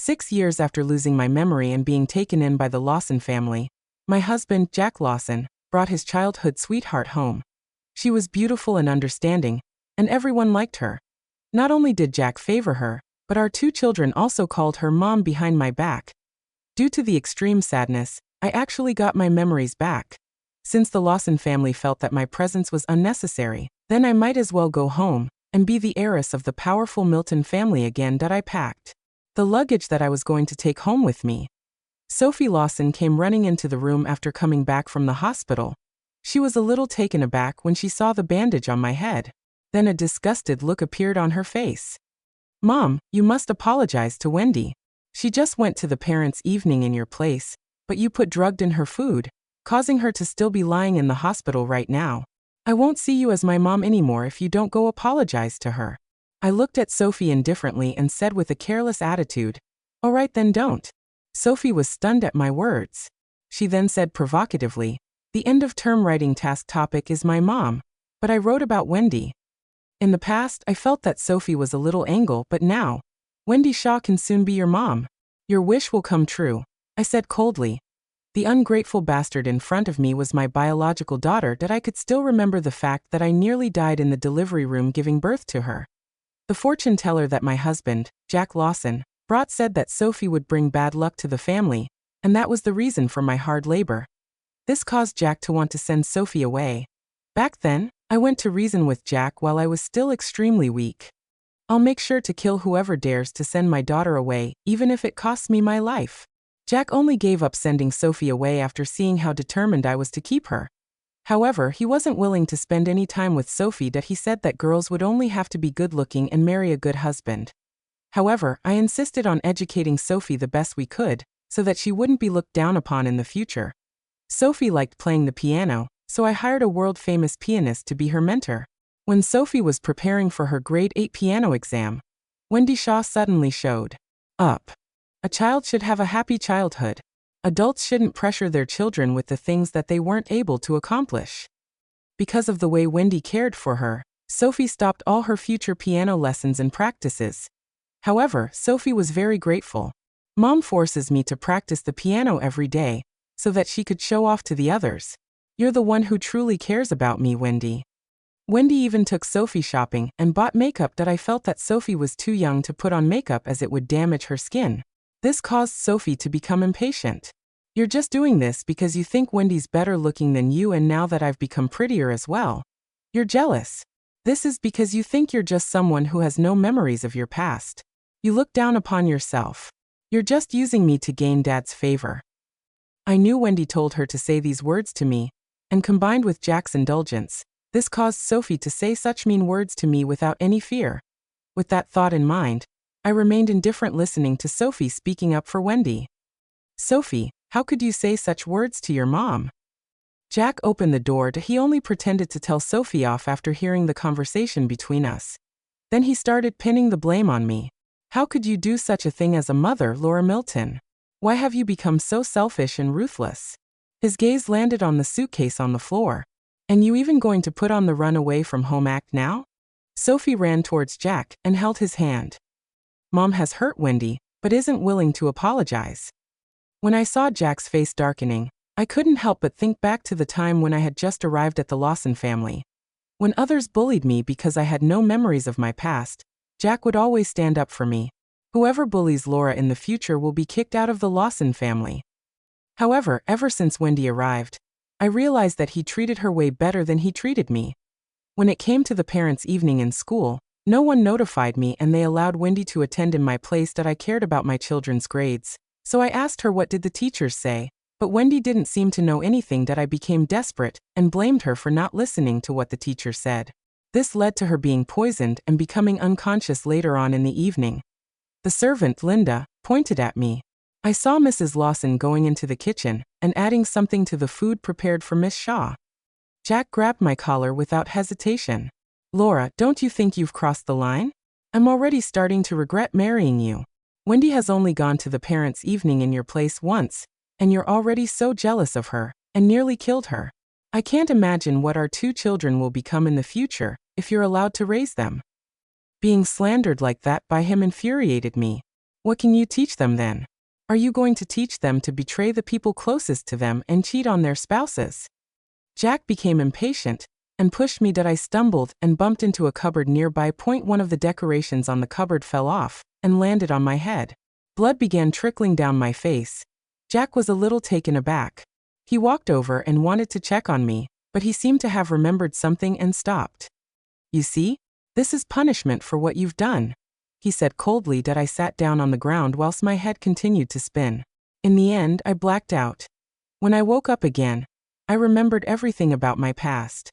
6 years after losing my memory and being taken in by the Lawson family, my husband, Jack Lawson, brought his childhood sweetheart home. She was beautiful and understanding, and everyone liked her. Not only did Jack favor her, but our 2 children also called her Mom behind my back. Due to the extreme sadness, I actually got my memories back. Since the Lawson family felt that my presence was unnecessary, then I might as well go home and be the heiress of the powerful Milton family again. I packed the luggage that I was going to take home with me. Sophie Lawson came running into the room after coming back from the hospital. She was a little taken aback when she saw the bandage on my head. Then a disgusted look appeared on her face. "Mom, you must apologize to Wendy. She just went to the parents' evening in your place, but you put drugged in her food, causing her to still be lying in the hospital right now. I won't see you as my mom anymore if you don't go apologize to her." I looked at Sophie indifferently and said with a careless attitude, "All right then, don't." Sophie was stunned at my words. She then said provocatively, "The end of term writing task topic is my mom, but I wrote about Wendy." In the past, I felt that Sophie was a little angle, but now, "Wendy Shaw can soon be your mom. Your wish will come true," I said coldly. The ungrateful bastard in front of me was my biological daughter. That I could still remember the fact that I nearly died in the delivery room giving birth to her. The fortune teller that my husband, Jack Lawson, brought said that Sophie would bring bad luck to the family, and that was the reason for my hard labor. This caused Jack to want to send Sophie away. Back then, I went to reason with Jack while I was still extremely weak. "I'll make sure to kill whoever dares to send my daughter away, even if it costs me my life." Jack only gave up sending Sophie away after seeing how determined I was to keep her. However, he wasn't willing to spend any time with Sophie. That he said that girls would only have to be good-looking and marry a good husband. However, I insisted on educating Sophie the best we could, so that she wouldn't be looked down upon in the future. Sophie liked playing the piano, so I hired a world-famous pianist to be her mentor. When Sophie was preparing for her grade 8 piano exam, Wendy Shaw suddenly showed up. A child should have a happy childhood. Adults shouldn't pressure their children with the things that they weren't able to accomplish. Because of the way Wendy cared for her, Sophie stopped all her future piano lessons and practices. However, Sophie was very grateful. "Mom forces me to practice the piano every day, so that she could show off to the others. You're the one who truly cares about me, Wendy." Wendy even took Sophie shopping and bought makeup. That I felt that Sophie was too young to put on makeup as it would damage her skin. This caused Sophie to become impatient. "You're just doing this because you think Wendy's better looking than you, and now that I've become prettier as well, you're jealous. This is because you think you're just someone who has no memories of your past. You look down upon yourself. You're just using me to gain Dad's favor." I knew Wendy told her to say these words to me, and combined with Jack's indulgence, this caused Sophie to say such mean words to me without any fear. With that thought in mind, I remained indifferent, listening to Sophie speaking up for Wendy. "Sophie, how could you say such words to your mom?" Jack opened the door. He only pretended to tell Sophie off after hearing the conversation between us. Then he started pinning the blame on me. "How could you do such a thing as a mother, Laura Milton? Why have you become so selfish and ruthless?" His gaze landed on the suitcase on the floor. "And you even going to put on the run away from home act now?" Sophie ran towards Jack and held his hand. "Mom has hurt Wendy, but isn't willing to apologize." When I saw Jack's face darkening, I couldn't help but think back to the time when I had just arrived at the Lawson family. When others bullied me because I had no memories of my past, Jack would always stand up for me. "Whoever bullies Laura in the future will be kicked out of the Lawson family." However, ever since Wendy arrived, I realized that he treated her way better than he treated me. When it came to the parents' evening in school, no one notified me, and they allowed Wendy to attend in my place. That I cared about my children's grades, so I asked her what did the teachers say, but Wendy didn't seem to know anything. That I became desperate and blamed her for not listening to what the teacher said. This led to her being poisoned and becoming unconscious later on in the evening. The servant, Linda, pointed at me. I saw Mrs. Lawson going into the kitchen and adding something to the food prepared for Miss Shaw. Jack grabbed my collar without hesitation. "Laura, don't you think you've crossed the line? I'm already starting to regret marrying you. Wendy has only gone to the parents' evening in your place once, and you're already so jealous of her, and nearly killed her. I can't imagine what our 2 children will become in the future if you're allowed to raise them." Being slandered like that by him infuriated me. What can you teach them then? Are you going to teach them to betray the people closest to them and cheat on their spouses? Jack became impatient and pushed me that I stumbled and bumped into a cupboard nearby. One of the decorations on the cupboard fell off and landed on my head. Blood began trickling down my face. Jack was a little taken aback. He walked over and wanted to check on me, but he seemed to have remembered something and stopped. You see? This is punishment for what you've done, he said coldly. That I sat down on the ground whilst my head continued to spin. In the end, I blacked out. When I woke up again, I remembered everything about my past.